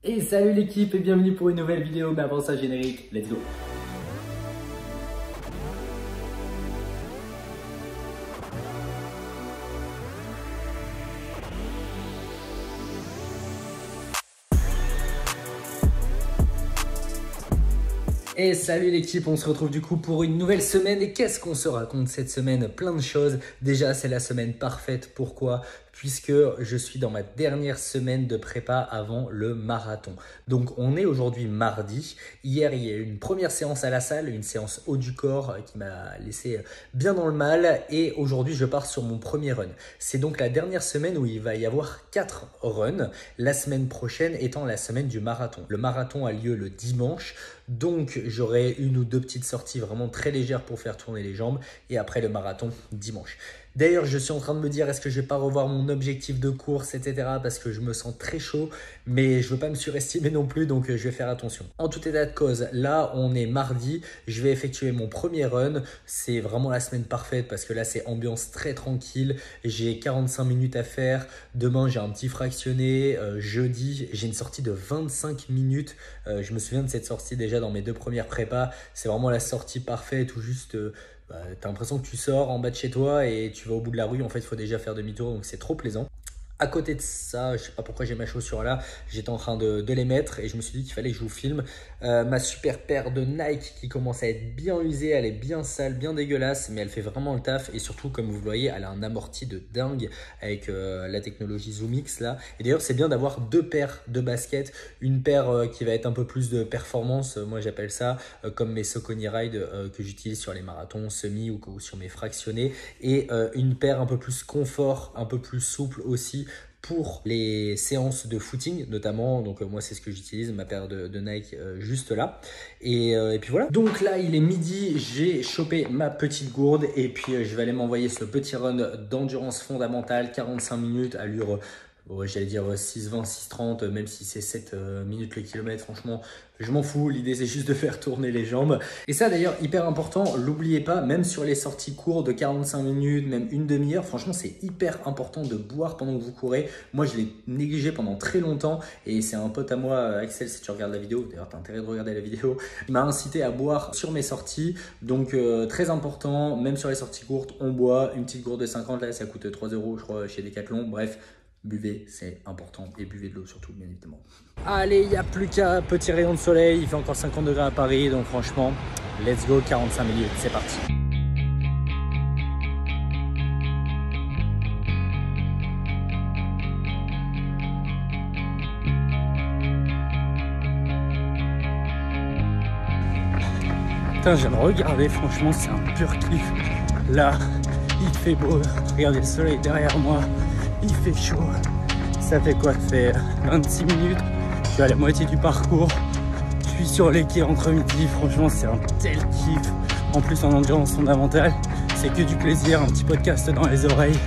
Et salut l'équipe et bienvenue pour une nouvelle vidéo, mais avant ça générique, let's go. Et salut l'équipe, on se retrouve du coup pour une nouvelle semaine. Et qu'est-ce qu'on se raconte cette semaine? Plein de choses. Déjà, c'est la semaine parfaite. Pourquoi? Puisque je suis dans ma dernière semaine de prépa avant le marathon. Donc on est aujourd'hui mardi. Hier, il y a eu une première séance à la salle, une séance haut du corps qui m'a laissé bien dans le mal. Et aujourd'hui, je pars sur mon premier run. C'est donc la dernière semaine où il va y avoir 4 runs. La semaine prochaine étant la semaine du marathon. Le marathon a lieu le dimanche. Donc j'aurai une ou deux petites sorties vraiment très légères pour faire tourner les jambes. Et après le marathon dimanche. D'ailleurs, je suis en train de me dire, est-ce que je vais pas revoir mon objectif de course, etc. parce que je me sens très chaud, mais je veux pas me surestimer non plus, donc je vais faire attention. En tout état de cause, là, on est mardi, je vais effectuer mon premier run. C'est vraiment la semaine parfaite parce que là, c'est ambiance très tranquille. J'ai 45 minutes à faire. Demain, j'ai un petit fractionné. Jeudi, j'ai une sortie de 25 minutes. Je me souviens de cette sortie déjà dans mes 2 premières prépas. C'est vraiment la sortie parfaite où juste... t'as l'impression que tu sors en bas de chez toi et tu vas au bout de la rue. En fait, il faut déjà faire demi-tour, donc c'est trop plaisant. À côté de ça, je sais pas pourquoi j'ai ma chaussure là, j'étais en train de les mettre et je me suis dit qu'il fallait que je vous filme ma super paire de Nike qui commence à être bien usée, elle est bien sale, bien dégueulasse, mais elle fait vraiment le taf et surtout comme vous le voyez, elle a un amorti de dingue avec la technologie ZoomX là. Et d'ailleurs, c'est bien d'avoir 2 paires de baskets, une paire qui va être un peu plus de performance, moi j'appelle ça comme mes Saucony Ride que j'utilise sur les marathons semi ou sur mes fractionnés, et une paire un peu plus confort, un peu plus souple aussi pour les séances de footing notamment. Donc moi c'est ce que j'utilise, ma paire de Nike juste là, et puis voilà. Donc là il est midi, j'ai chopé ma petite gourde et puis je vais aller m'envoyer ce petit run d'endurance fondamentale, 45 minutes, allure j'allais dire 6,20, 6,30, même si c'est 7 minutes le kilomètre, franchement, je m'en fous. L'idée, c'est juste de faire tourner les jambes. Et ça, d'ailleurs, hyper important, l'oubliez pas, même sur les sorties courtes de 45 minutes, même une demi-heure, franchement, c'est hyper important de boire pendant que vous courez. Moi, je l'ai négligé pendant très longtemps et c'est un pote à moi, Axel, si tu regardes la vidéo, d'ailleurs, tu as intérêt de regarder la vidéo, il m'a incité à boire sur mes sorties. Donc, très important, même sur les sorties courtes, on boit. Une petite gourde de 50, là, ça coûte 3 € je crois, chez Decathlon. Bref. Buvez, c'est important, et buvez de l'eau surtout, bien évidemment. Allez, il n'y a plus qu'un petit rayon de soleil, il fait encore 50 degrés à Paris, donc franchement, let's go, 45 minutes, c'est parti. Putain, je viens de regarder, franchement, c'est un pur kiff. Là, il fait beau, regardez le soleil derrière moi. Il fait chaud, ça fait quoi? Ça fait 26 minutes, je suis à la moitié du parcours, je suis sur les quais entre midi, franchement c'est un tel kiff. En plus en endurance fondamentale, c'est que du plaisir, un petit podcast dans les oreilles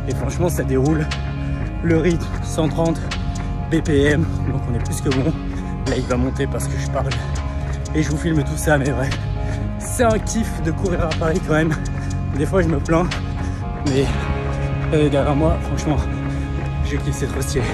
et franchement ça déroule. Le rythme 130 BPM, donc on est plus que bon. Là il va monter parce que je parle et je vous filme tout ça, mais ouais, c'est un kiff de courir à Paris quand même. Des fois je me plains, mais derrière moi, franchement, je kiffe, c'est trop stylé.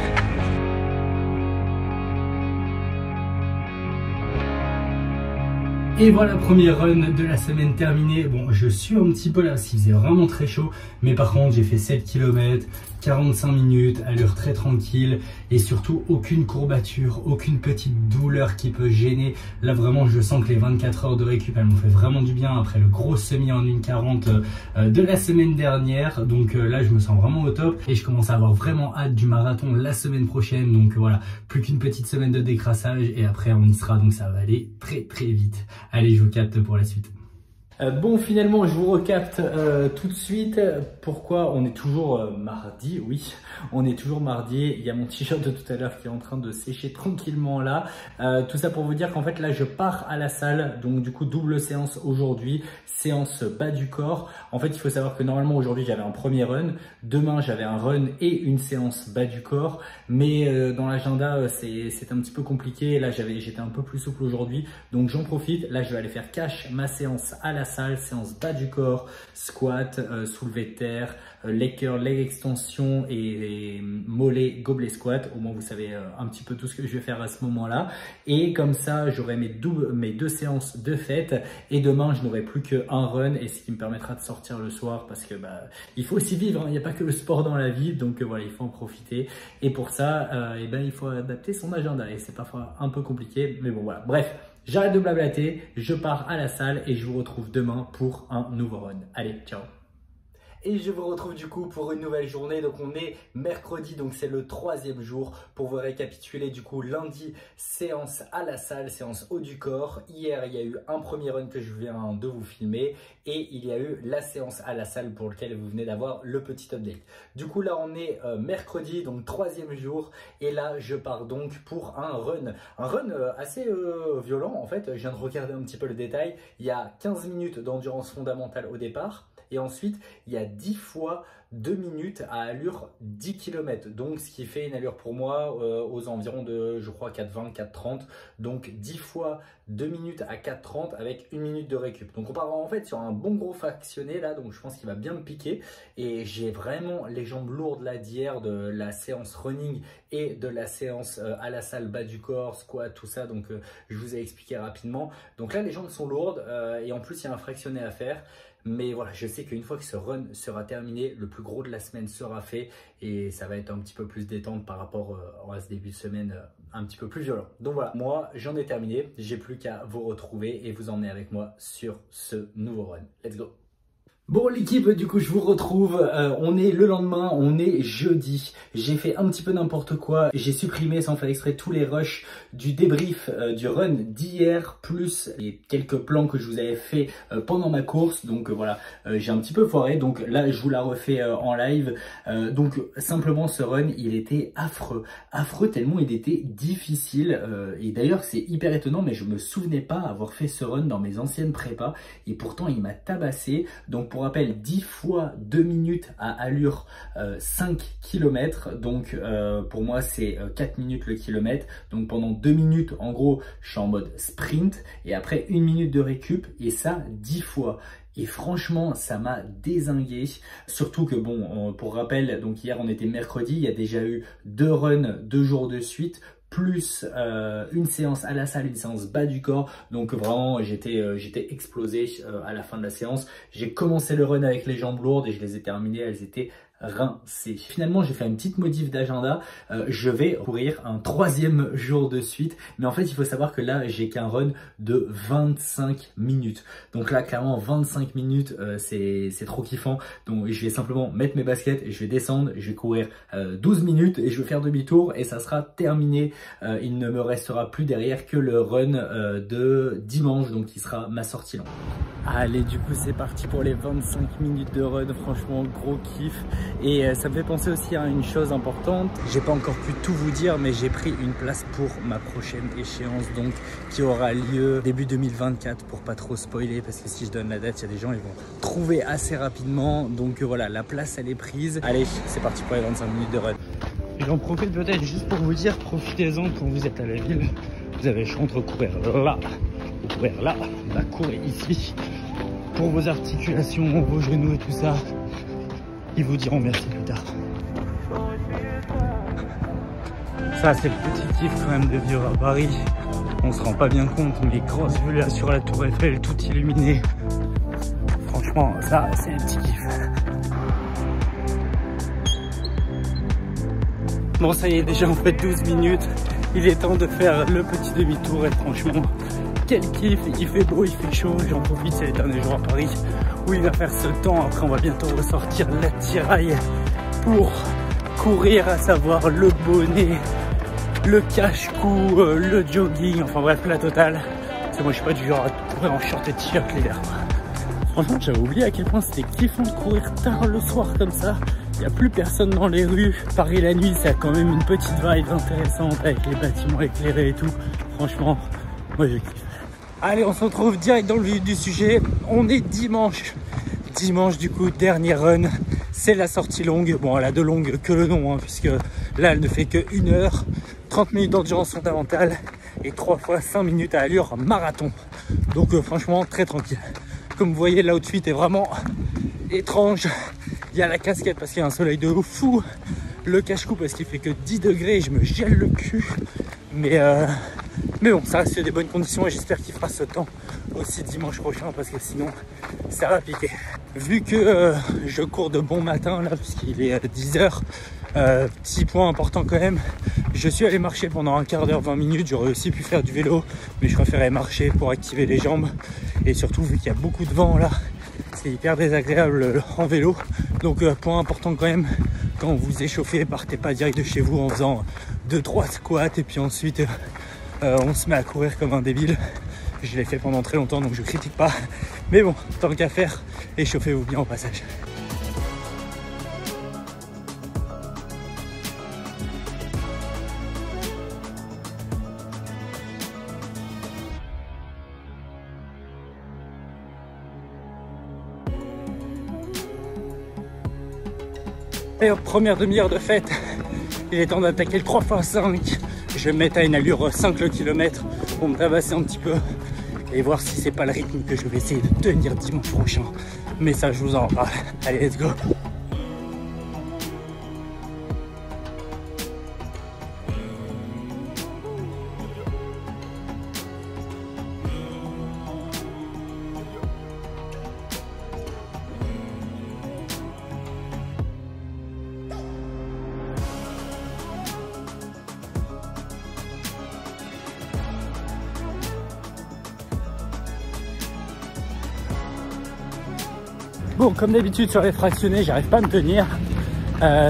Et voilà, premier run de la semaine terminé. Bon, je suis un petit peu là, parce qu'il faisait vraiment très chaud. Mais par contre, j'ai fait 7 km, 45 minutes, allure très tranquille. Et surtout, aucune courbature, aucune petite douleur qui peut gêner. Là, vraiment, je sens que les 24 heures de récup, elles m'ont fait vraiment du bien après le gros semi en 1,40 de la semaine dernière. Donc là, je me sens vraiment au top. Et je commence à avoir vraiment hâte du marathon la semaine prochaine. Donc voilà, plus qu'une petite semaine de décrassage. Et après, on y sera. Donc ça va aller très très vite. Allez, je vous capte pour la suite. Bon, finalement, je vous recapte tout de suite. Pourquoi on est toujours mardi? Oui, on est toujours mardi. Il y a mon t-shirt de tout à l'heure qui est en train de sécher tranquillement là. Tout ça pour vous dire qu'en fait, là, je pars à la salle. Donc, du coup, double séance aujourd'hui. Séance bas du corps. En fait, il faut savoir que normalement, aujourd'hui, j'avais un premier run. Demain, j'avais un run et une séance bas du corps. Mais dans l'agenda, c'est un petit peu compliqué. Là, j'étais un peu plus souple aujourd'hui. Donc, j'en profite. Là, je vais aller faire cash ma séance à la salle. salle, séance bas du corps, squat, soulevé de terre, leg curl, leg extension et mollet, gobelet squat. Au moins vous savez un petit peu tout ce que je vais faire à ce moment-là. Et comme ça, j'aurai mes deux séances de fête et demain, je n'aurai plus qu'un run et ce qui me permettra de sortir le soir parce que il faut aussi vivre, hein. Il n'y a pas que le sport dans la vie, donc voilà, il faut en profiter. Et pour ça, il faut adapter son agenda et c'est parfois un peu compliqué, mais bon voilà. Bref, j'arrête de blablater, je pars à la salle et je vous retrouve demain pour un nouveau run. Allez, ciao! Et je vous retrouve du coup pour une nouvelle journée. Donc on est mercredi, donc c'est le 3e jour. Pour vous récapituler, du coup lundi, séance à la salle, séance haut du corps. Hier, il y a eu un premier run que je viens de vous filmer. Et il y a eu la séance à la salle pour lequel vous venez d'avoir le petit update. Du coup là on est mercredi, donc 3e jour. Et là je pars donc pour un run. Un run assez violent en fait. Je viens de regarder un petit peu le détail. Il y a 15 minutes d'endurance fondamentale au départ. Et ensuite, il y a 10 fois 2 minutes à allure 10 km. Donc, ce qui fait une allure pour moi aux environs de, je crois, 4,20, 4,30. Donc, 10 fois 2 minutes à 4,30 avec 1 minute de récup. Donc, on part en fait sur un bon gros fractionné là. Donc, je pense qu'il va bien me piquer. Et j'ai vraiment les jambes lourdes là d'hier de la séance running et de la séance à la salle bas du corps, squat, tout ça. Donc, je vous ai expliqué rapidement. Donc là, les jambes sont lourdes et en plus, il y a un fractionné à faire. Mais voilà, je sais qu'une fois que ce run sera terminé, le plus gros de la semaine sera fait et ça va être un petit peu plus détente par rapport à ce début de semaine un petit peu plus violent. Donc voilà, moi j'en ai terminé, j'ai plus qu'à vous retrouver et vous emmener avec moi sur ce nouveau run. Let's go! Bon l'équipe, du coup je vous retrouve, on est le lendemain, on est jeudi, j'ai fait un petit peu n'importe quoi, j'ai supprimé sans faire exprès tous les rushs du débrief du run d'hier, plus les quelques plans que je vous avais fait pendant ma course, donc voilà, j'ai un petit peu foiré, donc là je vous la refais en live, donc simplement ce run il était affreux tellement il était difficile, et d'ailleurs c'est hyper étonnant mais je me souvenais pas avoir fait ce run dans mes anciennes prépas, et pourtant il m'a tabassé, donc pour rappel, 10 fois 2 minutes à allure 5 km. Donc pour moi, c'est 4 minutes le kilomètre. Donc pendant 2 minutes, en gros, je suis en mode sprint. Et après 1 minute de récup. Et ça, 10 fois. Et franchement, ça m'a dézingué. Surtout que bon, pour rappel, donc hier on était mercredi. Il y a déjà eu 2 runs 2 jours de suite. Plus une séance à la salle, une séance bas du corps. Donc vraiment, j'étais explosé à la fin de la séance. J'ai commencé le run avec les jambes lourdes et je les ai terminées, elles étaient rincé. Finalement, j'ai fait une petite modif d'agenda. Je vais courir un 3e jour de suite. Mais en fait, il faut savoir que là, j'ai qu'un run de 25 minutes. Donc là, clairement, 25 minutes, c'est trop kiffant. Donc, je vais simplement mettre mes baskets, je vais descendre, je vais courir 12 minutes et je vais faire demi-tour et ça sera terminé. Il ne me restera plus derrière que le run de dimanche, donc qui sera ma sortie longue. Allez, du coup, c'est parti pour les 25 minutes de run. Franchement, gros kiff. Et ça me fait penser aussi à une chose importante. J'ai pas encore pu tout vous dire, mais j'ai pris une place pour ma prochaine échéance, donc qui aura lieu début 2024, pour pas trop spoiler, parce que si je donne la date, il y a des gens, ils vont trouver assez rapidement. Donc voilà, la place elle est prise. Allez, c'est parti pour les 25 minutes de run. J'en profite peut-être juste pour vous dire, profitez-en quand vous êtes à la ville. Vous avez le choix entre courir là ou courir là. Bah, courez ici pour vos articulations, vos genoux et tout ça. Ils vous diront merci plus tard. Ça, c'est le petit kiff quand même de vivre à Paris. On se rend pas bien compte, mais grosses vues là sur la Tour Eiffel, tout illuminé. Franchement, ça, c'est le petit kiff. Bon, ça y est, déjà on fait 12 minutes. Il est temps de faire le petit demi-tour et franchement, quel kiff. Il fait beau, il fait chaud. J'en profite, c'est les derniers jours à Paris où il va faire ce temps. Après, on va bientôt ressortir l'attirail pour courir, à savoir le bonnet, le cache-cou, le jogging, enfin bref, la totale. Parce que moi, je suis pas du genre à courir en short et t-shirt l'hiver. Franchement, j'avais oublié à quel point c'était kiffant de courir tard le soir comme ça. Il n'y a plus personne dans les rues. Paris la nuit, ça a quand même une petite vibe intéressante avec les bâtiments éclairés et tout. Franchement, moi je kiffe. Allez, on se retrouve direct dans le vif du sujet. On est dimanche. Dimanche, du coup, dernier run. C'est la sortie longue. Bon, elle a de longue que le nom, hein, puisque là, elle ne fait que 1 heure, 30 minutes d'endurance fondamentale et 3 fois 5 minutes à allure marathon. Donc, franchement, très tranquille. comme vous voyez, l'outfit est vraiment étrange. Il y a la casquette parce qu'il y a un soleil de fou, le cache-cou parce qu'il fait que 10 degrés et je me gèle le cul. Mais bon, ça reste des bonnes conditions et j'espère qu'il fera ce temps aussi dimanche prochain parce que sinon ça va piquer. Vu que je cours de bon matin là parce qu'il est 10 h, petit point important quand même, je suis allé marcher pendant un quart d'heure, 20 minutes. J'aurais aussi pu faire du vélo, mais je préférais marcher pour activer les jambes. Et surtout vu qu'il y a beaucoup de vent là, c'est hyper désagréable en vélo. Donc point important quand même, quand vous échauffez, partez pas direct de chez vous en faisant 2-3 squats et puis ensuite on se met à courir comme un débile. Je l'ai fait pendant très longtemps donc je critique pas, mais bon, tant qu'à faire, échauffez-vous bien au passage. Et hop, première demi-heure de fête, il est temps d'attaquer le 3x5. Je vais me mettre à une allure 5 le kilomètre pour me tabasser un petit peu et voir si c'est pas le rythme que je vais essayer de tenir dimanche prochain. Mais ça, je vous en parle. Allez, let's go! Bon, comme d'habitude sur les fractionnés, j'arrive pas à me tenir.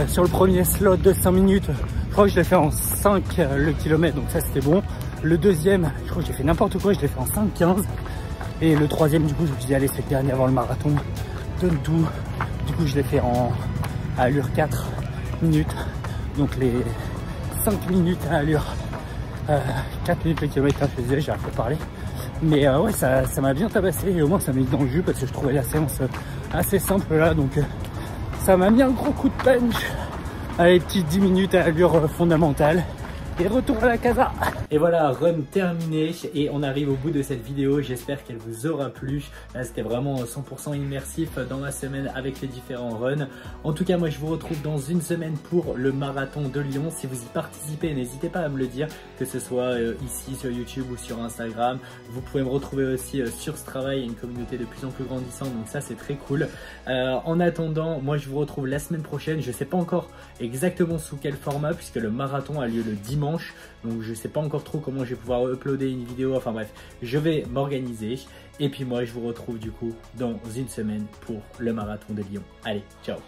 Sur le premier slot de 5 minutes, je crois que je l'ai fait en 5 le kilomètre, donc ça c'était bon. Le deuxième, je crois que j'ai fait n'importe quoi, je l'ai fait en 5,15. Et le troisième, du coup, je me suis dit, allez, c'est le dernier avant le marathon, donne tout. Du coup, je l'ai fait à allure 4 minutes. Donc les 5 minutes à allure 4 minutes le kilomètre, je faisais, j'ai arrêté de parler. Mais ouais, ça m'a bien tabassé et au moins ça m'a mis dans le jus parce que je trouvais la séance assez simple là. Donc ça m'a mis un gros coup de punch. Allez, petites 10 minutes à allure fondamentale. Et retour à la casa. Et voilà, run terminé et on arrive au bout de cette vidéo. J'espère qu'elle vous aura plu. Là, c'était vraiment 100% immersif dans ma semaine avec les différents runs. En tout cas, moi, je vous retrouve dans une semaine pour le marathon de Lyon. Si vous y participez, n'hésitez pas à me le dire, que ce soit ici sur YouTube ou sur Instagram. Vous pouvez me retrouver aussi sur Strava. Il y a une communauté de plus en plus grandissante, donc ça, c'est très cool. En attendant, moi, je vous retrouve la semaine prochaine. Je sais pas encore exactement sous quel format puisque le marathon a lieu le dimanche. Donc je sais pas encore trop comment je vais pouvoir uploader une vidéo, enfin bref, je vais m'organiser et puis moi je vous retrouve du coup dans une semaine pour le marathon de Lyon. Allez, ciao!